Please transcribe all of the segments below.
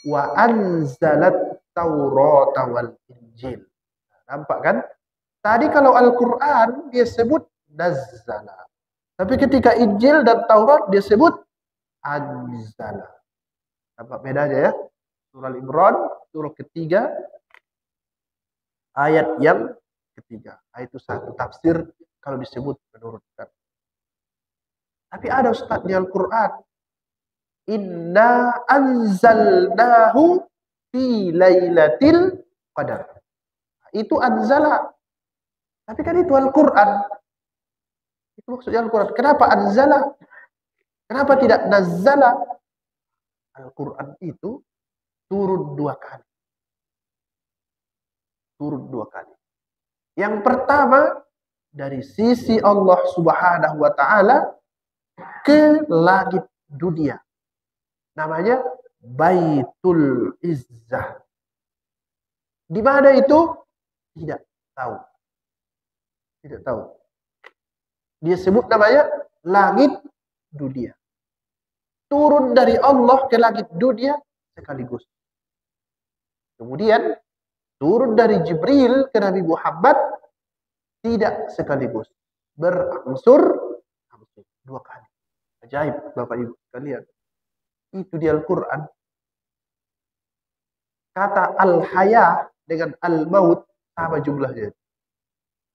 wa anzalat Taurata wal Injil. Nampak kan? Tadi kalau Al-Quran dia sebut nazzala. Tapi ketika Injil dan Taurat dia sebut anzala. Nampak bedanya ya? Surah Al-Imran, surah ketiga, ayat yang ketiga. Itu satu tafsir kalau disebut menurut kami. Tapi ada Ustaz di Al-Quran. Inna anzalnahu fi lailatul qadar. Itu anzala. Tapi kan itu Al-Quran. Itu maksudnya Al-Quran. Kenapa anzala? Kenapa tidak nazzala? Al-Quran itu turun 2 kali. Turun 2 kali. Yang pertama dari sisi Allah Subhanahu wa taala ke langit dunia. Namanya Baitul Izzah. Di mana itu? Tidak tahu. Tidak tahu. Dia sebut namanya langit dunia. Turun dari Allah ke langit dunia sekaligus. Kemudian turun dari Jibril ke Nabi Muhammad tidak sekaligus. Berangsur 2 kali. Ajaib Bapak Ibu sekalian. Itu di Al-Quran. Kata al-haya dengan al-maut sama jumlahnya.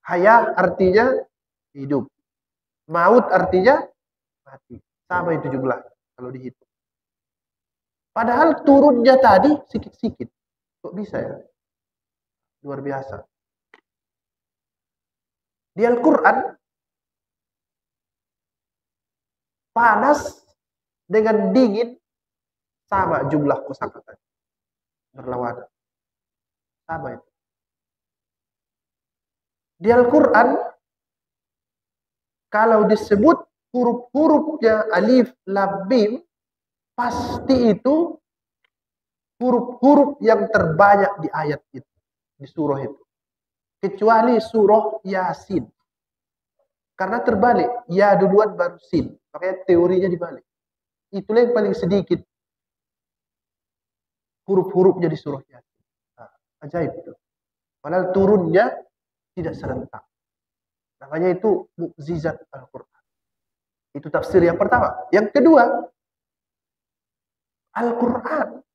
Haya artinya hidup. Maut artinya mati. Sama itu jumlah kalau dihitung. Padahal turunnya tadi sikit-sikit. Kok bisa ya? Luar biasa. Di Al-Quran panas dengan dingin sama jumlah kosakata. Berlawanan. Sama itu. Di Al-Quran kalau disebut huruf-hurufnya alif, lam, mim, pasti itu huruf-huruf yang terbanyak di ayat itu, di surah itu. Kecuali surah Yasin. Karena terbalik, ya duluan baru sin. Makanya teorinya dibalik. Itulah yang paling sedikit huruf-hurufnya di surah Yasin. Nah, ajaib itu. Padahal turunnya tidak serentak. Namanya itu mukjizat Al-Quran. Itu tafsir yang pertama. Yang kedua, Al-Quran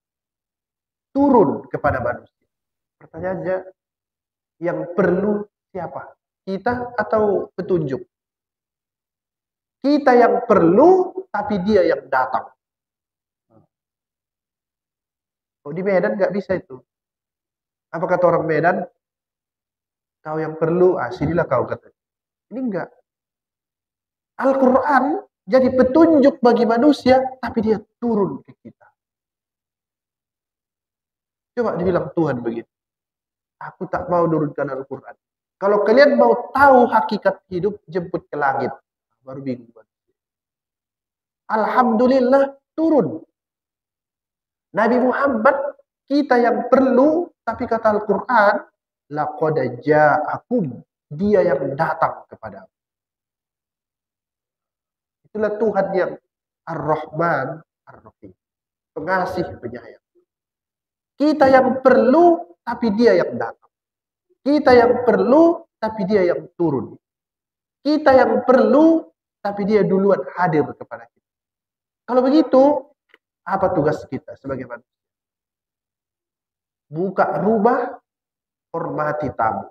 turun kepada manusia. Pertanyaannya, yang perlu siapa? Kita atau petunjuk? Kita yang perlu, tapi dia yang datang. Kalau di Medan nggak bisa itu. Apa kata orang Medan? Kau yang perlu, sinilah kau katanya. Ini enggak. Al-Quran jadi petunjuk bagi manusia, tapi dia turun ke kita. Coba dibilang Tuhan begitu. Aku tak mau nurunkan Al-Quran. Kalau kalian mau tahu hakikat hidup, jemput ke langit. Baru bingung. Alhamdulillah turun. Nabi Muhammad kita yang perlu, tapi kata Al-Quran, laqad ja'akum, dia yang datang kepada. Itulah Tuhan yang Ar-Rahman, Ar-Rahim. Pengasih, penyayang. Kita yang perlu, tapi dia yang datang. Kita yang perlu, tapi dia yang turun. Kita yang perlu, tapi dia duluan hadir kepada kita. Kalau begitu, apa tugas kita sebagai manusia? Buka rumah, hormati tamu.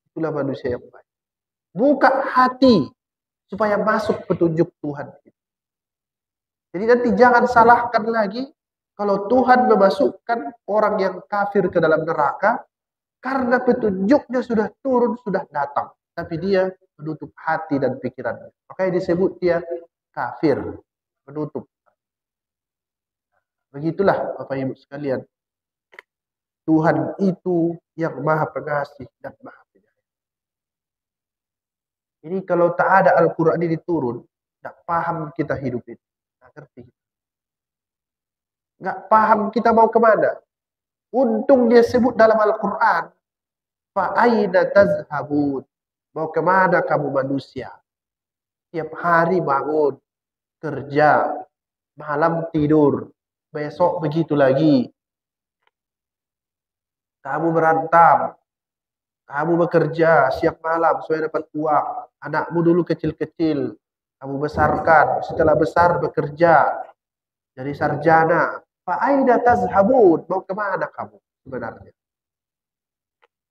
Itulah manusia yang baik. Buka hati, supaya masuk petunjuk Tuhan. Jadi nanti jangan salahkan lagi kalau Tuhan memasukkan orang yang kafir ke dalam neraka karena petunjuknya sudah turun, sudah datang. Tapi dia menutup hati dan pikirannya. Makanya disebut dia kafir, menutup. Begitulah Bapak Ibu sekalian. Tuhan itu yang maha pengasih dan maha penyayang. Ini kalau tak ada Al-Quran ini turun, tidak paham kita hidup ini. Tidak ngerti. Nggak paham kita mau kemana. Untung dia sebut dalam Al-Quran, fa'aina tazhabun. Mau kemana kamu manusia? Tiap hari bangun, kerja, malam tidur, besok begitu lagi. Kamu berantau, kamu bekerja siang malam supaya dapat uang. Anakmu dulu kecil-kecil, kamu besarkan. Setelah besar bekerja, jadi sarjana. Fa'aina tazhabun? Mau kemana kamu sebenarnya?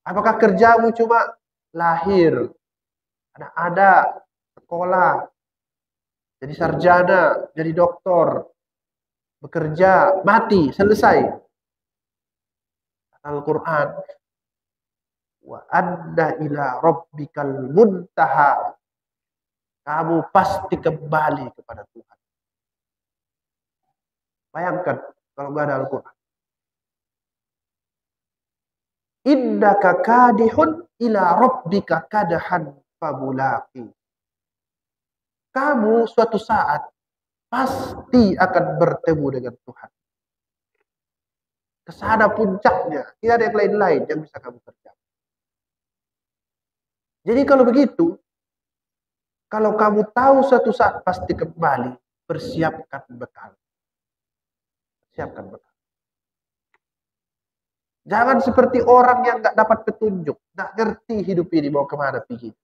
Apakah kerjamu cuma lahir, ada sekolah, jadi sarjana, jadi doktor, bekerja, mati, selesai? Al-Quran, wa anna ila rabbikal muntaha. Kamu pasti kembali kepada Tuhan. Bayangkan kalau nggak ada Al-Quran. Innaka kadihun ila rabbika kadahan fabulaqi. Kamu suatu saat pasti akan bertemu dengan Tuhan. Kesana puncaknya, tidak ada yang lain-lain yang bisa kamu kerjakan. Jadi kalau begitu, kalau kamu tahu suatu saat pasti kembali, persiapkan bekal. Siapkan bekal. Jangan seperti orang yang nggak dapat petunjuk, nggak ngerti hidup ini mau kemana pergi.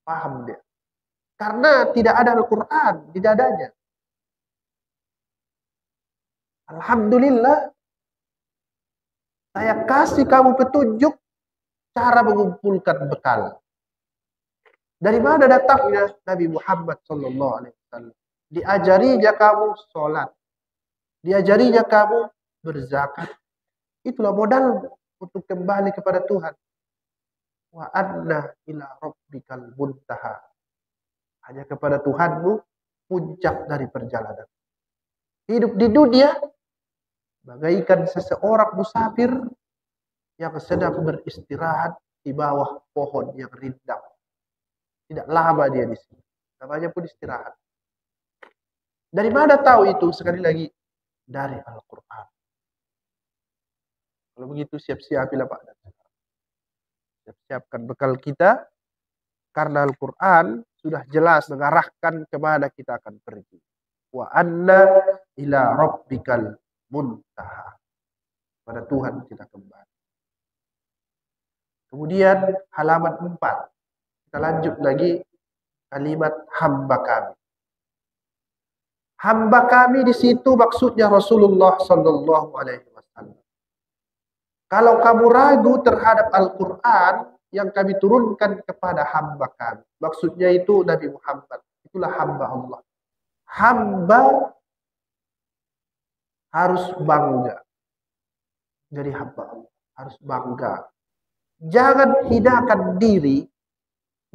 Paham dia? Karena tidak ada Al-Quran di dadanya. Alhamdulillah, saya kasih kamu petunjuk cara mengumpulkan bekal. Dari mana datangnya Nabi Muhammad SAW? Diajarinya kamu sholat, diajarinya kamu berzakat. Itulah modal untuk kembali kepada Tuhan. Wa anna ila rabbikal muntaha. Hanya kepada Tuhanmu puncak dari perjalanan. Hidup di dunia bagaikan seseorang musafir yang sedang beristirahat di bawah pohon yang rindang. Tidak lama dia di sini. Namanya pun istirahat. Dari mana tahu itu? Sekali lagi, dari Al-Quran. Kalau begitu siap-siapilah Pak. Siap-siapkan bekal kita, karena Al-Quran sudah jelas mengarahkan kemana kita akan pergi. Wa anna ila rabbikal muntaha. Pada Tuhan kita kembali. Kemudian halaman 4. Kita lanjut lagi kalimat hamba kami. Hamba kami di situ maksudnya Rasulullah Sallallahu Alaihi Wasallam. Kalau kamu ragu terhadap Al-Quran yang kami turunkan kepada hamba kami, maksudnya itu Nabi Muhammad. Itulah hamba Allah. Hamba harus bangga. Jadi hamba Allah harus bangga. Jangan hinakan diri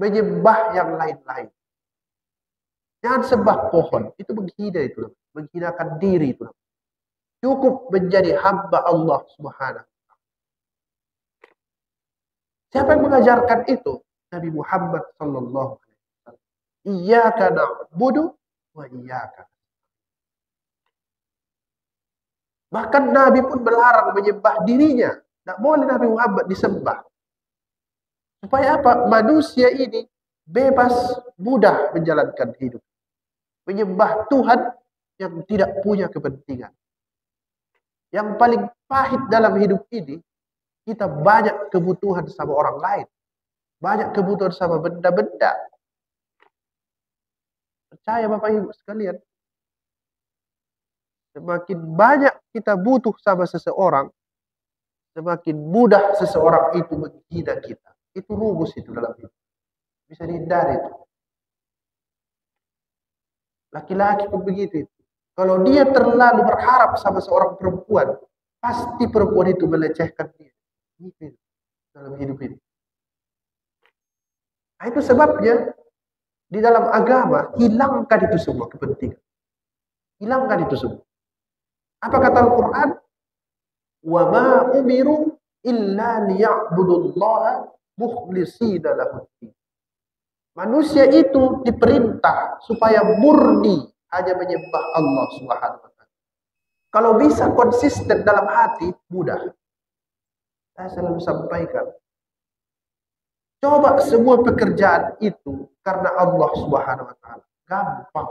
menyembah yang lain-lain. Jangan sembah pohon, itu menghina itu, menghinakan diri itu. Cukup menjadi hamba Allah Subhanahu. Siapa yang mengajarkan itu? Nabi Muhammad sallallahu alaihi wasallam. Iyyaka na'budu wa iyyaka. Bahkan Nabi pun melarang menyembah dirinya. Tidak boleh Nabi Muhammad disembah. Supaya apa? Manusia ini bebas, mudah menjalankan hidup. Menyembah Tuhan yang tidak punya kepentingan. Yang paling pahit dalam hidup ini, kita banyak kebutuhan sama orang lain. Banyak kebutuhan sama benda-benda. Percaya Bapak Ibu sekalian. Semakin banyak kita butuh sama seseorang, semakin mudah seseorang itu menghina kita. Itu rumus itu dalam hidup. Bisa dihindari itu. Laki-laki pun begitu. Kalau dia terlalu berharap sama seorang perempuan, pasti perempuan itu melecehkan dia. Itu dalam hidup ini. Nah, itu sebabnya di dalam agama hilangkan itu semua kepentingan. Hilangkan itu semua. Apa kata Al-Quran? Wa ma umiru illa liya'budullaha mukhlishina lahu-d-din. Manusia itu diperintah supaya murni hanya menyembah Allah Subhanahu wa taala. Kalau bisa konsisten dalam hati, mudah. Saya selalu sampaikan. Coba semua pekerjaan itu karena Allah Subhanahu wa taala. Gampang.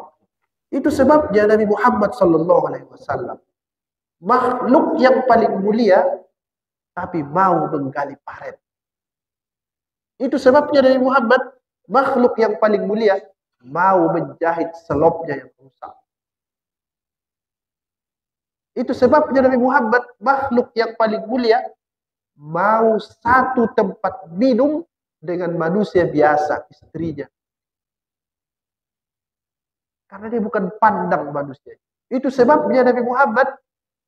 Itu sebabnya Nabi Muhammad sallallahu alaihi wasallam, makhluk yang paling mulia tapi mau menggali paret. Itu sebabnya Nabi Muhammad, makhluk yang paling mulia, mau menjahit selopnya yang rusak. Itu sebabnya Nabi Muhammad, makhluk yang paling mulia, mau satu tempat minum dengan manusia biasa, istrinya. Karena dia bukan pandang manusia. Itu sebabnya Nabi Muhammad,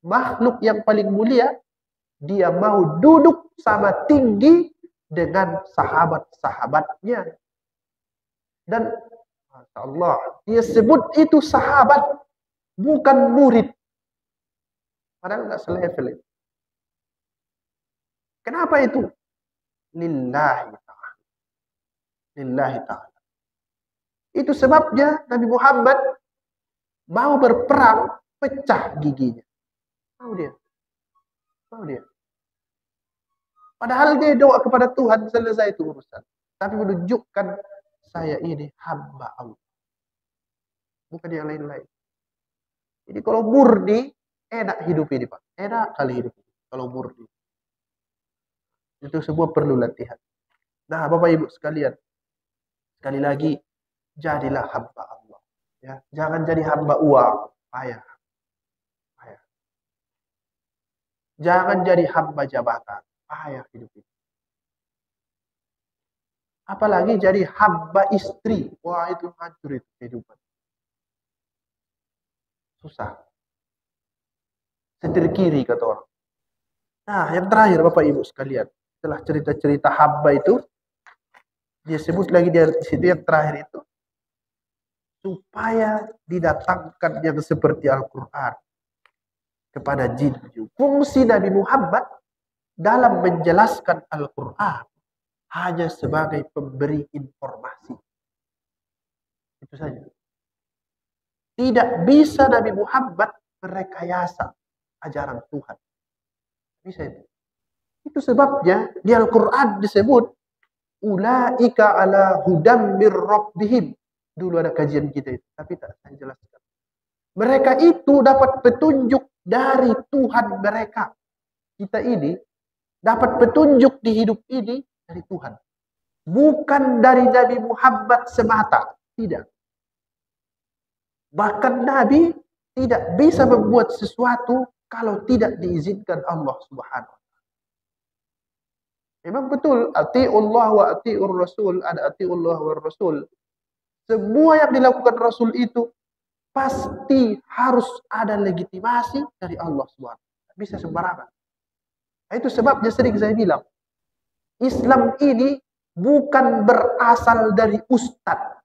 makhluk yang paling mulia, dia mau duduk sama tinggi dengan sahabat-sahabatnya. Dan Masya Allah, dia sebut itu sahabat, bukan murid. Padahal nggak selevel itu. Kenapa itu? Lillahi ta'ala. Lillahi ta'ala. Itu sebabnya Nabi Muhammad mau berperang, pecah giginya. Mau dia. Mau dia. Padahal dia doa kepada Tuhan, selesai itu urusan. Tapi menunjukkan saya ini hamba Allah. Bukan yang lain-lain. Jadi kalau murni, enak hidup ini Pak. Enak kali hidup ini. Kalau murni. Itu semua perlu latihan. Nah Bapak Ibu sekalian. Sekali lagi, jadilah hamba Allah. Ya, jangan jadi hamba uang. Payah. Payah. Jangan jadi hamba jabatan. Payah hidup ini. Apalagi jadi hamba istri. Wah itu hancur itu kehidupan. Susah. Setir kiri kata orang. Nah yang terakhir Bapak Ibu sekalian. Setelah cerita-cerita hamba itu. Dia sebut lagi di situ yang terakhir itu. Supaya didatangkan yang seperti Al-Quran. Kepada jin. Fungsi Nabi Muhammad. Dalam menjelaskan Al-Quran. Hanya sebagai pemberi informasi. Itu saja. Tidak bisa Nabi Muhammad merekayasa ajaran Tuhan. Bisa itu. Itu sebabnya di Al-Quran disebut ulaika ala hudam mir rabbihim. Dulu ada kajian kita itu, tapi tak saya jelaskan. Mereka itu dapat petunjuk dari Tuhan mereka. Kita ini dapat petunjuk di hidup ini dari Tuhan. Bukan dari Nabi Muhammad semata. Tidak. Bahkan Nabi tidak bisa membuat sesuatu kalau tidak diizinkan Allah Subhanahu wa ta'ala. Memang betul, ati'ullah wa ati'ur rasul, ada ati'ullah wa rasul. Semua yang dilakukan Rasul itu pasti harus ada legitimasi dari Allah Subhanahu wa ta'ala. Bisa sembarangan. Nah, itu sebabnya sering saya bilang, Islam ini bukan berasal dari ustadz.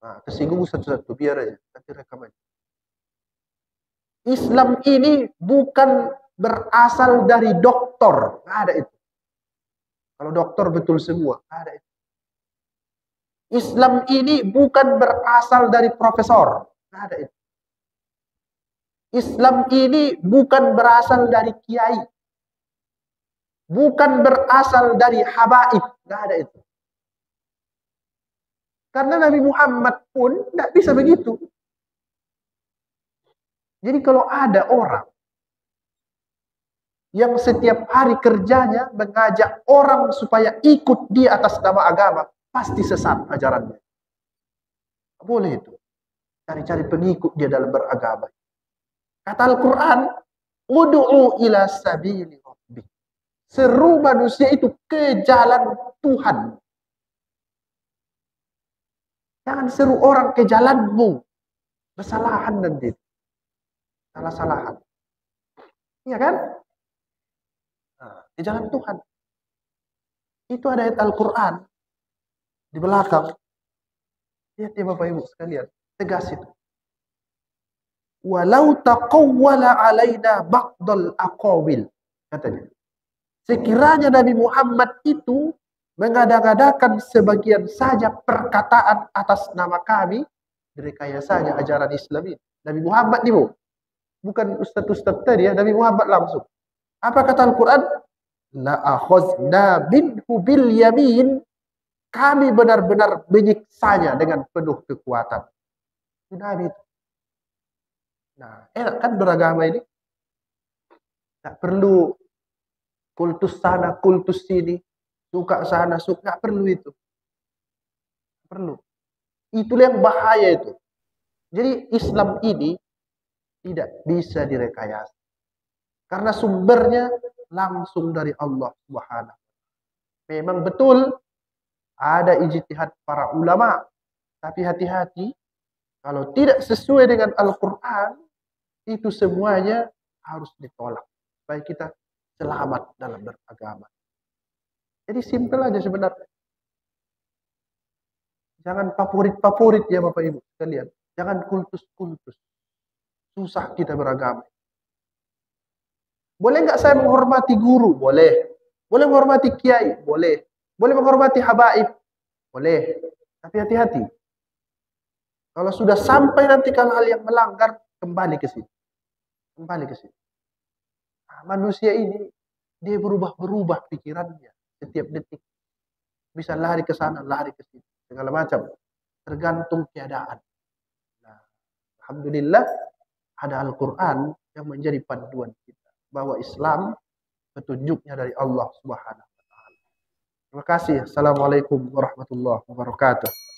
Nah, tersinggung satu-satu, biar aja, nanti rekam aja. Islam ini bukan berasal dari doktor, nggak ada itu. Kalau dokter betul semua, nggak ada itu. Islam ini bukan berasal dari profesor, nggak ada itu. Islam ini bukan berasal dari kiai, bukan berasal dari habaib, nggak ada itu. Karena Nabi Muhammad pun tidak bisa begitu. Jadi kalau ada orang yang setiap hari kerjanya mengajak orang supaya ikut dia atas nama agama, pasti sesat ajarannya. Boleh itu. Cari-cari pengikut dia dalam beragama. Kata Al-Quran, ud'u ila sabili rabbik. Seru manusia itu ke jalan Tuhan. Jangan seru orang ke jalanmu. Kesalahan nanti. Salah-salahan. Iya kan? Nah, di jalan Tuhan. Itu ada ayat Al-Quran. Di belakang. Lihat ya Bapak Ibu sekalian. Tegas itu. Walau taqawwala alaina ba'dal aqawil. Katanya. Sekiranya Nabi Muhammad itu mengada-ngadakan sebagian saja perkataan atas nama kami, direkayasanya ajaran Islam ini. Nabi Muhammad ini bukan ustaz-ustaz tadi ya, Nabi Muhammad langsung. Apa kata Al-Quran? La akhazna binhu bil yamin. Kami benar-benar menyiksanya dengan penuh kekuatan. Itu Nabi itu. Nah, enak kan beragama ini? Nggak perlu kultus sana, kultus sini, suka sana, suka. Nggak perlu itu. Perlu. Itulah yang bahaya itu. Jadi Islam ini tidak bisa direkayasa. Karena sumbernya langsung dari Allah Subhanahu. Memang betul ada ijtihad para ulama. Tapi hati-hati, kalau tidak sesuai dengan Al-Quran, itu semuanya harus ditolak. Supaya kita selamat dalam beragama. Jadi simpel aja sebenarnya. Jangan favorit-favorit ya Bapak Ibu sekalian. Jangan kultus-kultus. Susah kita beragama. Boleh nggak saya menghormati guru? Boleh. Boleh menghormati kiai? Boleh. Boleh menghormati habaib? Boleh. Tapi hati-hati. Kalau sudah sampai nanti hal yang melanggar, kembali ke sini. Kembali ke sini. Nah, manusia ini, dia berubah-berubah pikirannya. Setiap detik. Bisa lari ke sana, lari ke sini. Segala macam. Tergantung keadaan. Nah, alhamdulillah, ada Al-Quran yang menjadi panduan kita. Bahwa Islam, petunjuknya dari Allah Subhanahu wa Ta'ala. Terima kasih. Assalamualaikum warahmatullahi wabarakatuh.